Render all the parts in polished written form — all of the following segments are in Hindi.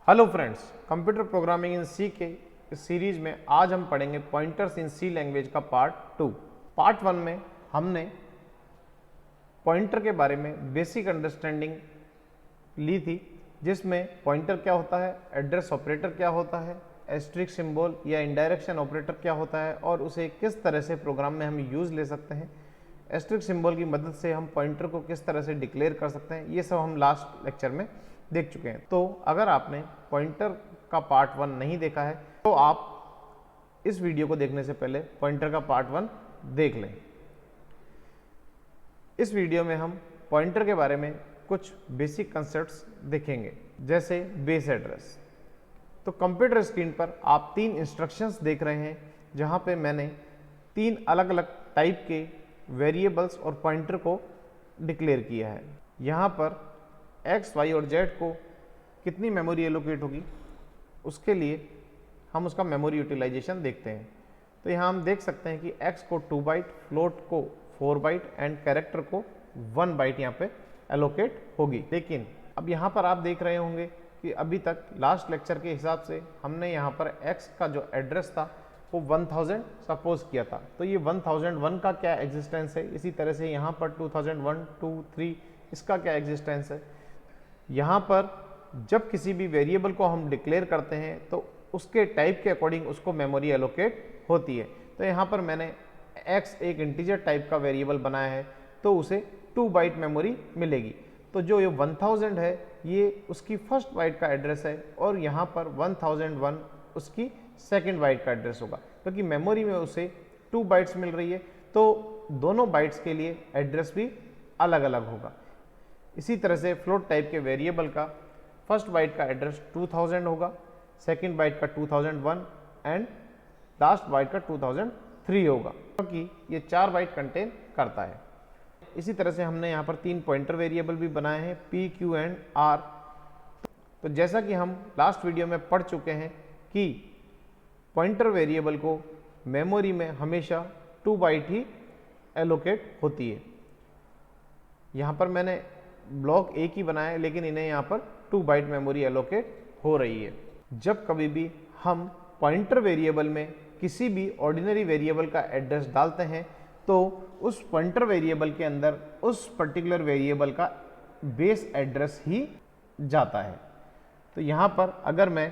Hello friends, computer programming in C के इस सीरीज में आज हम पढ़ेंगे पॉइंटर्स इन सी लैंग्वेज का पार्ट 2। पार्ट 1 में हमने पॉइंटर के बारे में बेसिक अंडरस्टैंडिंग ली थी, जिसमें पॉइंटर क्या होता है, एड्रेस ऑपरेटर क्या होता है, एस्ट्रिक्स सिंबल या इनडायरेक्शन ऑपरेटर क्या होता है और उसे किस तरह से प्रोग्राम में हम यूज़ ले सकते हैं। एस्ट्रिक्स सिंबल की मदद से हम पॉइंटर को किस तरह से डिक्लेयर कर सकते हैं, ये सब हम लास्ट लेक्चर में देख चुके हैं। तो अगर आपने पॉइंटर का पार्ट 1 नहीं देखा है तो आप इस वीडियो को देखने से पहले पॉइंटर का पार्ट 1 देख लें। इस वीडियो में हम पॉइंटर के बारे में कुछ बेसिक कंसेप्ट्स देखेंगे, जैसे बेस एड्रेस। तो कंप्यूटर स्क्रीन पर आप 3 इंस्ट्रक्शंस देख रहे हैं, जहां पे मैंने 3 अलग अलग टाइप के वेरिएबल्स और पॉइंटर को डिक्लेयर किया है। यहाँ पर एक्स, वाई और जेड को कितनी मेमोरी एलोकेट होगी, उसके लिए हम उसका मेमोरी यूटिलाइजेशन देखते हैं। तो यहाँ हम देख सकते हैं कि एक्स को 2 बाइट, फ्लोट को 4 बाइट एंड कैरेक्टर को 1 बाइट यहाँ पे एलोकेट होगी। लेकिन अब यहाँ पर आप देख रहे होंगे कि अभी तक लास्ट लेक्चर के हिसाब से हमने यहाँ पर एक्स का जो एड्रेस था वो 1000 सपोज किया था। तो ये 1001 का क्या एग्जिस्टेंस है, इसी तरह से यहाँ पर 2001, 2, 3 इसका क्या एग्जिस्टेंस है। यहाँ पर जब किसी भी वेरिएबल को हम डिक्लेयर करते हैं तो उसके टाइप के अकॉर्डिंग उसको मेमोरी एलोकेट होती है। तो यहाँ पर मैंने x एक इंटीजर टाइप का वेरिएबल बनाया है, तो उसे 2 बाइट मेमोरी मिलेगी। तो जो ये 1000 है ये उसकी फर्स्ट बाइट का एड्रेस है और यहाँ पर 1001 उसकी सेकंड बाइट का एड्रेस होगा, क्योंकि मेमोरी में उसे 2 बाइट्स मिल रही है, तो दोनों बाइट्स के लिए एड्रेस भी अलग अलग होगा। इसी तरह से फ्लोट टाइप के वेरिएबल का फर्स्ट बाइट का एड्रेस 2000 होगा, सेकंड बाइट का 2001 एंड लास्ट बाइट का 2003 होगा, क्योंकि ये 4 बाइट कंटेन करता है। इसी तरह से हमने यहाँ पर 3 पॉइंटर वेरिएबल भी बनाए हैं, P, Q एंड R। तो जैसा कि हम लास्ट वीडियो में पढ़ चुके हैं कि पॉइंटर वेरिएबल को मेमोरी में हमेशा 2 बाइट ही एलोकेट होती है। यहाँ पर मैंने ब्लॉक एक ही बनाया है, लेकिन इन्हें यहाँ पर 2 बाइट मेमोरी एलोकेट हो रही है। जब कभी भी हम पॉइंटर वेरिएबल में किसी भी ऑर्डिनरी वेरिएबल का एड्रेस डालते हैं तो उस पॉइंटर वेरिएबल के अंदर उस पर्टिकुलर वेरिएबल का बेस एड्रेस ही जाता है। तो यहाँ पर अगर मैं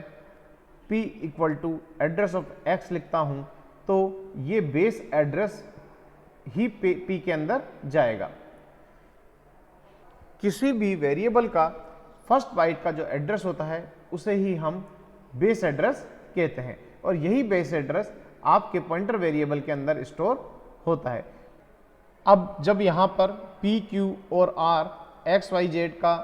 p equal to address of x लिखता हूँ तो ये बेस एड्रेस ही p के अंदर जाएगा। किसी भी वेरिएबल का फर्स्ट बाइट का जो एड्रेस होता है उसे ही हम बेस एड्रेस कहते हैं, और यही बेस एड्रेस आपके पॉइंटर वेरिएबल के अंदर स्टोर होता है। अब जब यहाँ पर P, Q और R X, Y, Z का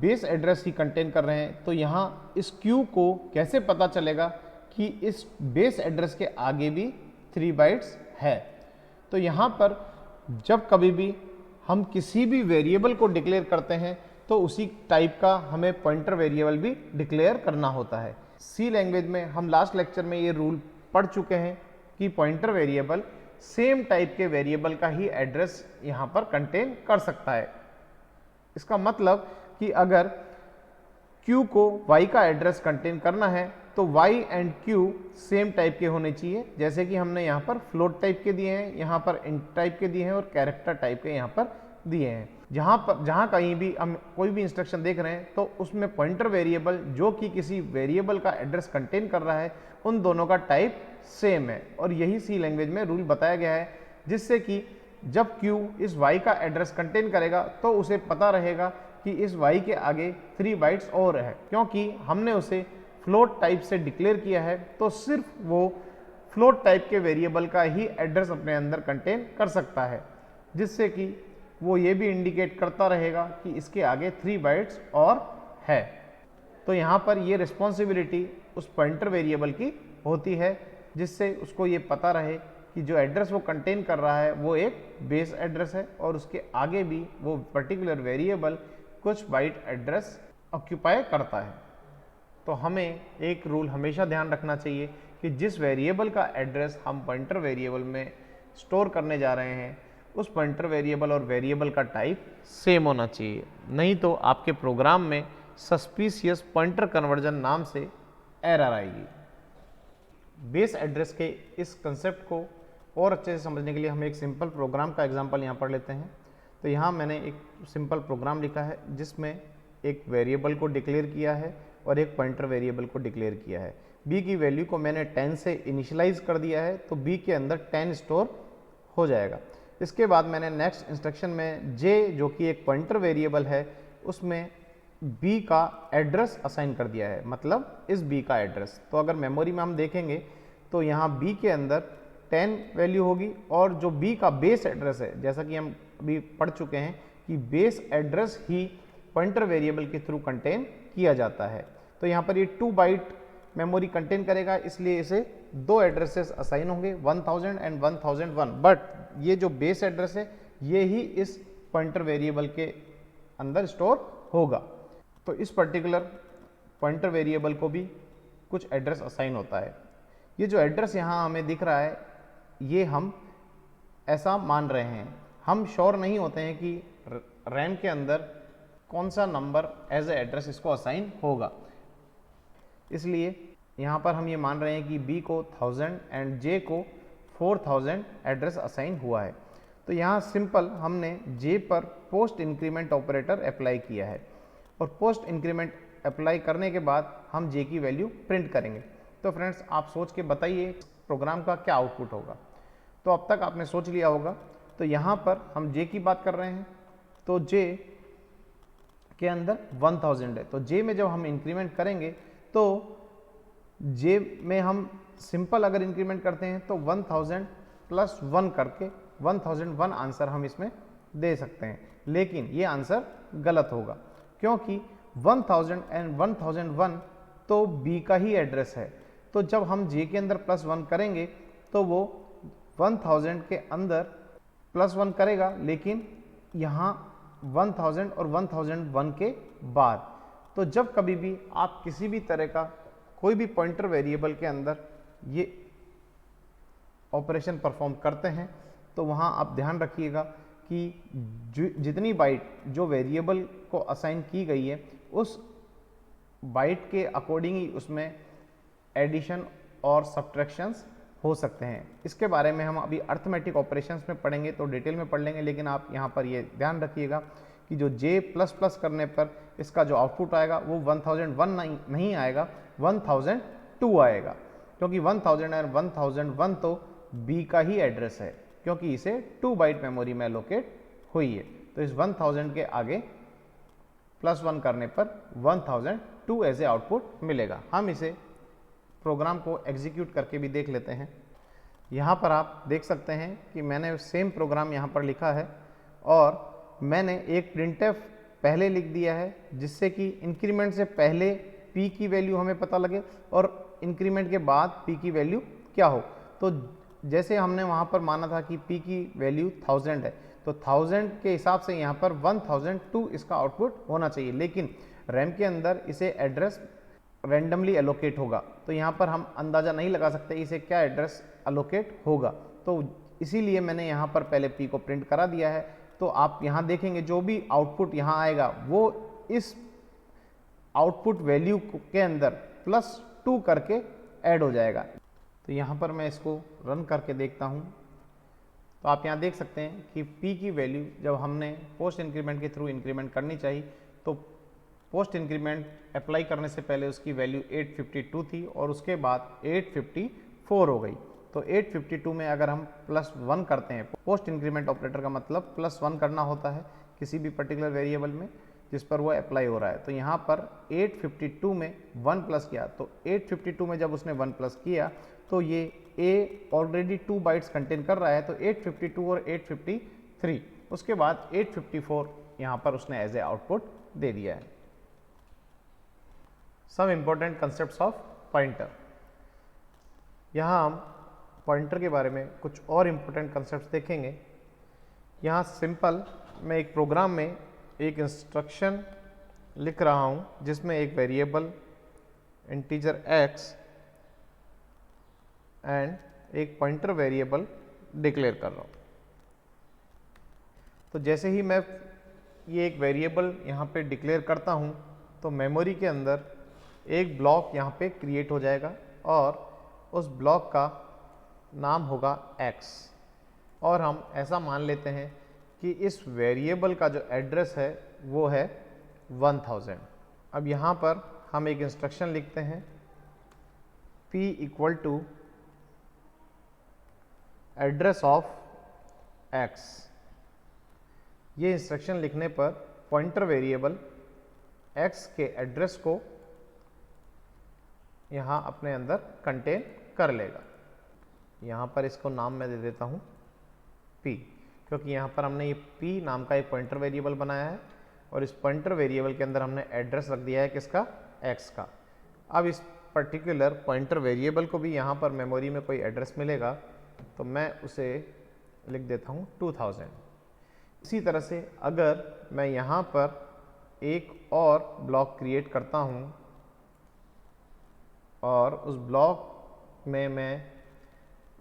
बेस एड्रेस ही कंटेन कर रहे हैं, तो यहाँ इस Q को कैसे पता चलेगा कि इस बेस एड्रेस के आगे भी 3 बाइट्स है। तो यहाँ पर जब कभी भी हम किसी भी वेरिएबल को डिक्लेयर करते हैं तो उसी टाइप का हमें पॉइंटर वेरिएबल भी डिक्लेयर करना होता है। सी लैंग्वेज में हम लास्ट लेक्चर में ये रूल पढ़ चुके हैं कि पॉइंटर वेरिएबल सेम टाइप के वेरिएबल का ही एड्रेस यहाँ पर कंटेन कर सकता है। इसका मतलब कि अगर Q को Y का एड्रेस कंटेन करना है तो Y and Q same type के होने चाहिए, जैसे कि हमने यहाँ पर फ्लोट टाइप के दिए हैं, यहाँ पर इंट टाइप के दिए हैं और कैरेक्टर टाइप के यहाँ पर दिए हैं। जहाँ कहीं भी हम कोई भी इंस्ट्रक्शन देख रहे हैं तो उसमें पॉइंटर वेरिएबल जो कि किसी वेरिएबल का एड्रेस कंटेन कर रहा है उन दोनों का टाइप सेम है, और यही सी लैंग्वेज में रूल बताया गया है, जिससे कि जब Q इस Y का एड्रेस कंटेन करेगा तो उसे पता रहेगा कि इस Y के आगे 3 बाइट्स और है। क्योंकि हमने उसे फ्लोट टाइप से डिक्लेयर किया है तो सिर्फ वो फ्लोट टाइप के वेरिएबल का ही एड्रेस अपने अंदर कंटेन कर सकता है, जिससे कि वो ये भी इंडिकेट करता रहेगा कि इसके आगे 3 बाइट्स और है। तो यहाँ पर ये रिस्पॉन्सिबिलिटी उस पॉइंटर वेरिएबल की होती है, जिससे उसको ये पता रहे कि जो एड्रेस वो कंटेन कर रहा है वो एक बेस एड्रेस है और उसके आगे भी वो पर्टिकुलर वेरिएबल कुछ बाइट एड्रेस ऑक्यूपाई करता है। तो हमें एक रूल हमेशा ध्यान रखना चाहिए कि जिस वेरिएबल का एड्रेस हम पॉइंटर वेरिएबल में स्टोर करने जा रहे हैं उस पॉइंटर वेरिएबल और वेरिएबल का टाइप सेम होना चाहिए, नहीं तो आपके प्रोग्राम में सस्पिशियस पॉइंटर कन्वर्जन नाम से एरर आएगी। बेस एड्रेस के इस कंसेप्ट को और अच्छे से समझने के लिए हम एक सिंपल प्रोग्राम का एग्जांपल यहाँ पढ़ लेते हैं। तो यहाँ मैंने एक सिंपल प्रोग्राम लिखा है जिसमें एक वेरिएबल को डिक्लेयर किया है और एक पॉइंटर वेरिएबल को डिक्लेयर किया है। b की वैल्यू को मैंने 10 से इनिशियलाइज कर दिया है, तो b के अंदर 10 स्टोर हो जाएगा। इसके बाद मैंने नेक्स्ट इंस्ट्रक्शन में j जो कि एक पॉइंटर वेरिएबल है उसमें b का एड्रेस असाइन कर दिया है, मतलब इस b का एड्रेस। तो अगर मेमोरी में हम देखेंगे तो यहाँ b के अंदर 10 वैल्यू होगी और जो b का बेस एड्रेस है, जैसा कि हम अभी पढ़ चुके हैं कि बेस एड्रेस ही पॉइंटर वेरिएबल के थ्रू कंटेन किया जाता है। तो यहाँ पर ये 2 बाइट मेमोरी कंटेन करेगा, इसलिए इसे 2 एड्रेसेस असाइन होंगे 1000 एंड 1001, बट ये जो बेस एड्रेस है ये ही इस पॉइंटर वेरिएबल के अंदर स्टोर होगा। तो इस पर्टिकुलर पॉइंटर वेरिएबल को भी कुछ एड्रेस असाइन होता है। ये जो एड्रेस यहाँ हमें दिख रहा है ये हम ऐसा मान रहे हैं, हम श्योर नहीं होते हैं कि रैम के अंदर कौन सा नंबर एज ए एड्रेस इसको असाइन होगा, इसलिए यहाँ पर हम ये मान रहे हैं कि b को 1000 एंड j को 4000 एड्रेस असाइन हुआ है। तो यहाँ सिंपल हमने j पर पोस्ट इंक्रीमेंट ऑपरेटर अप्लाई किया है और पोस्ट इंक्रीमेंट अप्लाई करने के बाद हम j की वैल्यू प्रिंट करेंगे। तो फ्रेंड्स आप सोच के बताइए प्रोग्राम का क्या आउटपुट होगा। तो अब तक आपने सोच लिया होगा। तो यहाँ पर हम j की बात कर रहे हैं, तो j के अंदर 1000 है, तो j में जब हम इंक्रीमेंट करेंगे तो j में हम सिंपल अगर इंक्रीमेंट करते हैं तो 1000 प्लस 1 करके 1001 आंसर हम इसमें दे सकते हैं, लेकिन ये आंसर गलत होगा क्योंकि 1000 एंड 1001 तो b का ही एड्रेस है। तो जब हम j के अंदर प्लस 1 करेंगे तो वो 1000 के अंदर प्लस 1 करेगा, लेकिन यहाँ 1000 और 1001 के बाद। तो जब कभी भी आप किसी भी तरह का कोई भी पॉइंटर वेरिएबल के अंदर ये ऑपरेशन परफॉर्म करते हैं तो वहाँ आप ध्यान रखिएगा कि जितनी बाइट जो वेरिएबल को असाइन की गई है उस बाइट के अकॉर्डिंग ही उसमें एडिशन और सब्ट्रैक्शंस हो सकते हैं। इसके बारे में हम अभी अर्थमेटिक ऑपरेशंस में पढ़ेंगे तो डिटेल में पढ़ लेंगे, लेकिन आप यहाँ पर ये ध्यान रखिएगा कि जो j प्लस प्लस करने पर इसका जो आउटपुट आएगा वो 1001 नहीं आएगा, 1002 आएगा, क्योंकि 1000 और 1001 तो b का ही एड्रेस है क्योंकि इसे 2 बाइट मेमोरी में एलोकेट हुई है। तो इस 1000 के आगे प्लस 1 करने पर 1002 एज ए आउटपुट मिलेगा। हम इसे प्रोग्राम को एग्जीक्यूट करके भी देख लेते हैं। यहाँ पर आप देख सकते हैं कि मैंने सेम प्रोग्राम यहाँ पर लिखा है और मैंने एक printf पहले लिख दिया है जिससे कि इंक्रीमेंट से पहले p की वैल्यू हमें पता लगे और इंक्रीमेंट के बाद p की वैल्यू क्या हो। तो जैसे हमने वहाँ पर माना था कि p की वैल्यू 1000 है, तो 1000 के हिसाब से यहाँ पर 1002 इसका आउटपुट होना चाहिए, लेकिन रैम के अंदर इसे एड्रेस रैंडमली एलोकेट होगा, तो यहाँ पर हम अंदाज़ा नहीं लगा सकते इसे क्या एड्रेस एलोकेट होगा। तो इसीलिए मैंने यहाँ पर पहले p को प्रिंट करा दिया है। तो आप यहाँ देखेंगे जो भी आउटपुट यहाँ आएगा वो इस आउटपुट वैल्यू के अंदर +2 करके ऐड हो जाएगा। तो यहाँ पर मैं इसको रन करके देखता हूँ तो आप यहाँ देख सकते हैं कि p की वैल्यू जब हमने पोस्ट इंक्रीमेंट के थ्रू इंक्रीमेंट करनी चाहिए तो पोस्ट इंक्रीमेंट अप्लाई करने से पहले उसकी वैल्यू 852 थी और उसके बाद 854 हो गई। तो 852 में अगर हम +1 करते हैं, पोस्ट इंक्रीमेंट ऑपरेटर का मतलब +1 करना होता है किसी भी पर्टिकुलर वेरिएबल में जिस पर वो अप्लाई हो रहा है। तो यहाँ पर 852 में 1 प्लस किया, तो 852 में जब उसने 1 प्लस किया तो ये a ऑलरेडी 2 बाइट्स कंटेन कर रहा है, तो 852 और 853, उसके बाद 854 यहाँ पर उसने एज ए आउटपुट दे दिया है। Some important concepts of pointer. यहाँ हम पॉइंटर के बारे में कुछ और इम्पोर्टेंट कंसेप्ट्स देखेंगे। यहाँ सिंपल मैं एक प्रोग्राम में एक इंस्ट्रक्शन लिख रहा हूँ जिसमें एक वेरिएबल इंटीजर x एंड एक पॉइंटर वेरिएबल डिक्लेयर कर रहा हूँ। तो जैसे ही मैं ये एक वेरिएबल यहाँ पे डिक्लेयर करता हूँ तो मेमोरी के अंदर एक ब्लॉक यहाँ पे क्रिएट हो जाएगा और उस ब्लॉक का नाम होगा x, और हम ऐसा मान लेते हैं कि इस वेरिएबल का जो एड्रेस है वो है 1000। अब यहाँ पर हम एक इंस्ट्रक्शन लिखते हैं p equal to address of x। ये इंस्ट्रक्शन लिखने पर पॉइंटर वेरिएबल x के एड्रेस को यहाँ अपने अंदर कंटेन कर लेगा। यहाँ पर इसको नाम मैं दे देता हूँ p, क्योंकि यहाँ पर हमने ये p नाम का एक पॉइंटर वेरिएबल बनाया है और इस पॉइंटर वेरिएबल के अंदर हमने एड्रेस रख दिया है किसका, x का। अब इस पर्टिकुलर पॉइंटर वेरिएबल को भी यहाँ पर मेमोरी में कोई एड्रेस मिलेगा तो मैं उसे लिख देता हूँ 2000। इसी तरह से अगर मैं यहाँ पर एक और ब्लॉक क्रिएट करता हूँ और उस ब्लॉक में मैं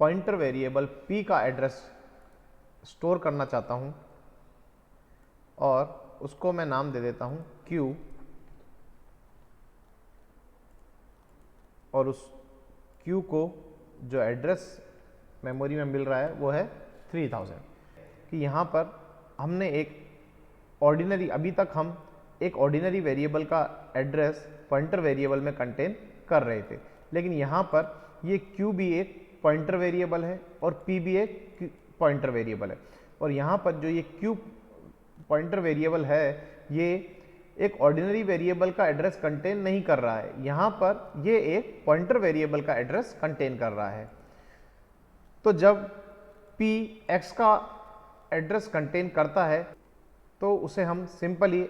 पॉइंटर वेरिएबल p का एड्रेस स्टोर करना चाहता हूँ और उसको मैं नाम दे देता हूँ q, और उस q को जो एड्रेस मेमोरी में मिल रहा है वो है 3000। कि यहाँ पर हमने एक ऑर्डिनरी, अभी तक हम एक ऑर्डिनरी वेरिएबल का एड्रेस पॉइंटर वेरिएबल में कंटेन कर रहे थे, लेकिन यहाँ पर ये q भी एक पॉइंटर वेरिएबल है और p भी एक पॉइंटर वेरिएबल है, और यहाँ पर जो ये q पॉइंटर वेरिएबल है ये एक ऑर्डिनरी वेरिएबल का एड्रेस कंटेन नहीं कर रहा है, यहाँ पर ये एक पॉइंटर वेरिएबल का एड्रेस कंटेन कर रहा है। तो जब p x का एड्रेस कंटेन करता है तो उसे हम सिंपली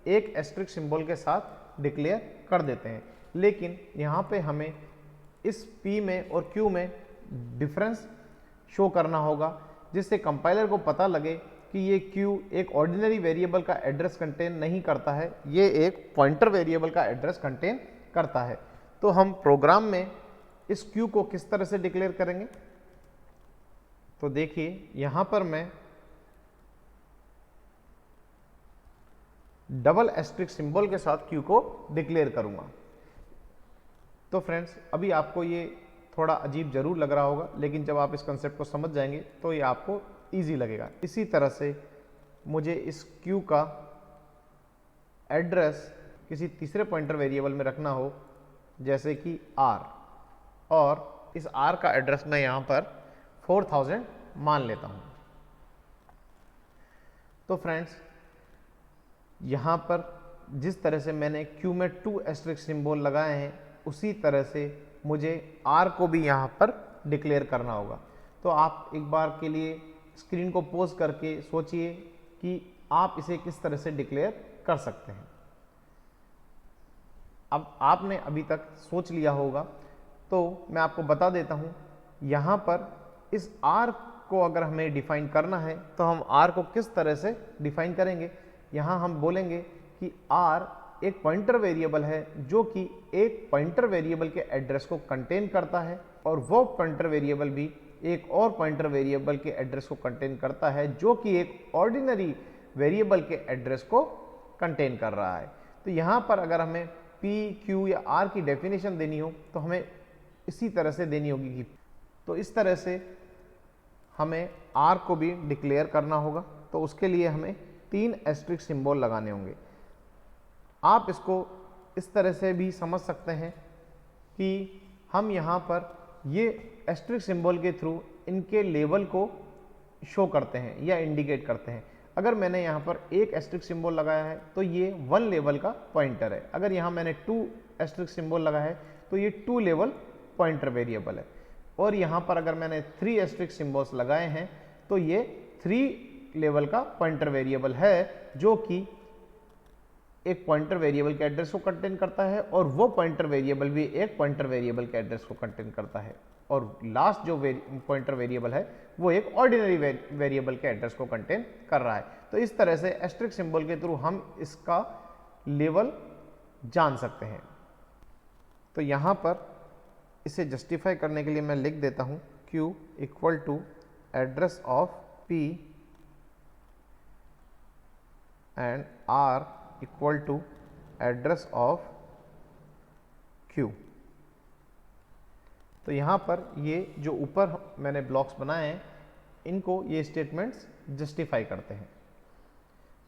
एक एस्ट्रिक सिंबल के साथ डिक्लेयर कर देते हैं, लेकिन यहाँ पे हमें इस p में और q में डिफरेंस शो करना होगा जिससे कंपाइलर को पता लगे कि ये q एक ऑर्डिनरी वेरिएबल का एड्रेस कंटेन नहीं करता है, ये एक पॉइंटर वेरिएबल का एड्रेस कंटेन करता है। तो हम प्रोग्राम में इस q को किस तरह से डिक्लेयर करेंगे, तो देखिए यहाँ पर मैं डबल एस्ट्रिक सिंबल के साथ q को डिक्लेयर करूंगा। तो फ्रेंड्स अभी आपको ये थोड़ा अजीब जरूर लग रहा होगा, लेकिन जब आप इस कंसेप्ट को समझ जाएंगे तो ये आपको इजी लगेगा। इसी तरह से मुझे इस q का एड्रेस किसी तीसरे पॉइंटर वेरिएबल में रखना हो, जैसे कि r, और इस r का एड्रेस मैं यहाँ पर 4000 मान लेता हूँ। तो फ्रेंड्स यहाँ पर जिस तरह से मैंने q में 2 एस्ट्रिक सिंबल लगाए हैं उसी तरह से मुझे r को भी यहाँ पर डिक्लेयर करना होगा। तो आप एक बार के लिए स्क्रीन को पॉज करके सोचिए कि आप इसे किस तरह से डिक्लेयर कर सकते हैं। अब आपने अभी तक सोच लिया होगा तो मैं आपको बता देता हूँ, यहाँ पर इस r को अगर हमें डिफाइन करना है तो हम r को किस तरह से डिफाइन करेंगे। यहाँ हम बोलेंगे कि r एक पॉइंटर वेरिएबल है जो कि एक पॉइंटर वेरिएबल के एड्रेस को कंटेन करता है, और वो पॉइंटर वेरिएबल भी एक और पॉइंटर वेरिएबल के एड्रेस को कंटेन करता है जो कि एक ऑर्डिनरी वेरिएबल के एड्रेस को कंटेन कर रहा है। तो यहाँ पर अगर हमें p, q या r की डेफिनेशन देनी हो तो हमें इसी तरह से देनी होगी कि, तो इस तरह से हमें r को भी डिक्लेयर करना होगा। तो उसके लिए हमें 3 एस्ट्रिक सिंबल लगाने होंगे। आप इसको इस तरह से भी समझ सकते हैं कि हम यहाँ पर ये एस्ट्रिक सिंबल के थ्रू इनके लेवल को शो करते हैं या इंडिकेट करते हैं। अगर मैंने यहाँ पर एक एस्ट्रिक सिंबल लगाया है तो ये 1 लेवल का पॉइंटर है, अगर यहाँ मैंने 2 एस्ट्रिक सिंबल लगाया है तो ये 2 लेवल पॉइंटर वेरिएबल है, और यहाँ पर अगर मैंने 3 एस्ट्रिक सिंबल्स लगाए हैं तो ये 3 लेवल का पॉइंटर वेरिएबल है जो कि एक पॉइंटर वेरिएबल के एड्रेस को कंटेन करता है, और वो पॉइंटर वेरिएबल भी एक पॉइंटर वेरिएबल के एड्रेस को कंटेन करता है, और लास्ट जो पॉइंटर वेरिएबल है वो एक ऑर्डिनरी वेरिएबल के एड्रेस को कंटेन कर रहा है। तो इस तरह से एस्ट्रिक सिंबल के थ्रू हम इसका लेवल जान सकते हैं। तो यहाँ पर इसे जस्टिफाई करने के लिए मैं लिख देता हूँ q equal to address of p and r equal to address of Q। तो यहाँ पर ये जो ऊपर मैंने ब्लॉक्स बनाए हैं, इनको ये स्टेटमेंट्स जस्टिफाई करते हैं।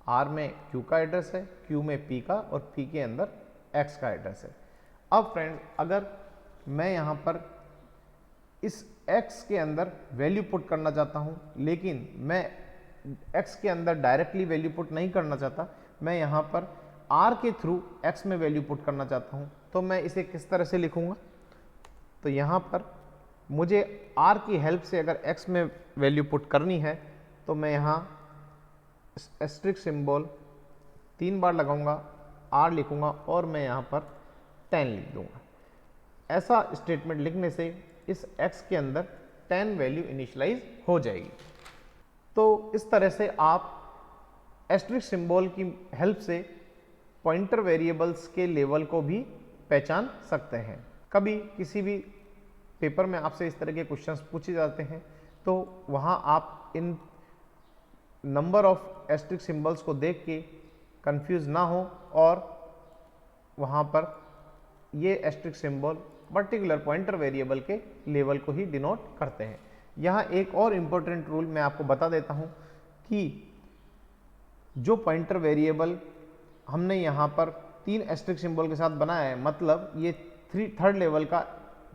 R में Q का एड्रेस है, Q में P का, और P के अंदर X का एड्रेस है। अब फ्रेंड्स, अगर मैं यहाँ पर इस X के अंदर वैल्यू पुट करना चाहता हूँ, लेकिन मैं X के अंदर डायरेक्टली वैल्यू पुट नहीं करना चाहता, मैं यहाँ पर R के थ्रू X में वैल्यू पुट करना चाहता हूँ, तो मैं इसे किस तरह से लिखूँगा? तो यहाँ पर मुझे R की हेल्प से अगर X में वैल्यू पुट करनी है, तो मैं यहाँ एस्ट्रिक्स सिंबल 3 बार लगाऊंगा, R लिखूंगा और मैं यहाँ पर 10 लिख दूंगा। ऐसा स्टेटमेंट लिखने से इस X के अंदर 10 वैल्यू इनिशियलाइज हो जाएगी। तो इस तरह से आप एस्ट्रिक्स सिंबल की हेल्प से पॉइंटर वेरिएबल्स के लेवल को भी पहचान सकते हैं। कभी किसी भी पेपर में आपसे इस तरह के क्वेश्चंस पूछे जाते हैं, तो वहाँ आप इन नंबर ऑफ एस्ट्रिक्स सिंबल्स को देख के कंफ्यूज ना हो, और वहाँ पर ये asterisk symbol particular pointer variable के लेवल को ही डिनोट करते हैं। यहाँ एक और इम्पोर्टेंट रूल मैं आपको बता देता हूँ कि जो पॉइंटर वेरिएबल हमने यहाँ पर 3 एस्ट्रिक्स सिंबल के साथ बनाया है, मतलब ये थर्ड लेवल का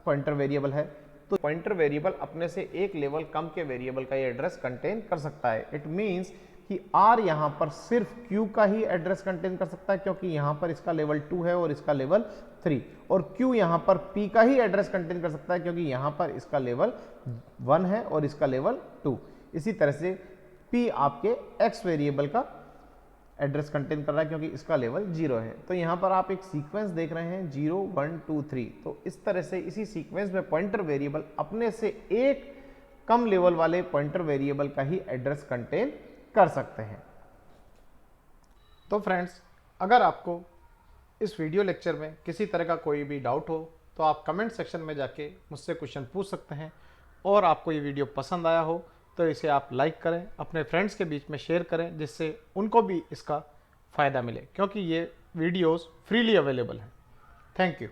पॉइंटर वेरिएबल है, तो पॉइंटर वेरिएबल अपने से एक लेवल कम के वेरिएबल का ये एड्रेस कंटेन कर सकता है। इट मीन्स कि R यहाँ पर सिर्फ Q का ही एड्रेस कंटेन कर सकता है, क्योंकि यहाँ पर इसका लेवल 2 है और इसका लेवल 3, और Q यहाँ पर P का ही एड्रेस कंटेन कर सकता है, क्योंकि यहाँ पर इसका लेवल 1 है और इसका लेवल 2। इसी तरह से P आपके X वेरिएबल का एड्रेस कंटेन कर रहा है, क्योंकि इसका लेवल 0 है। तो यहाँ पर आप एक सीक्वेंस देख रहे हैं 0 1 2 3। तो इस तरह से इसी सीक्वेंस में पॉइंटर वेरिएबल अपने से एक कम लेवल वाले पॉइंटर वेरिएबल का ही एड्रेस कंटेन कर सकते हैं। तो फ्रेंड्स, अगर आपको इस वीडियो लेक्चर में किसी तरह का कोई भी डाउट हो, तो आप कमेंट सेक्शन में जाके मुझसे क्वेश्चन पूछ सकते हैं। और आपको ये वीडियो पसंद आया हो तो इसे आप लाइक करें, अपने फ्रेंड्स के बीच में शेयर करें, जिससे उनको भी इसका फ़ायदा मिले, क्योंकि ये वीडियोस फ्रीली अवेलेबल हैं। Thank you.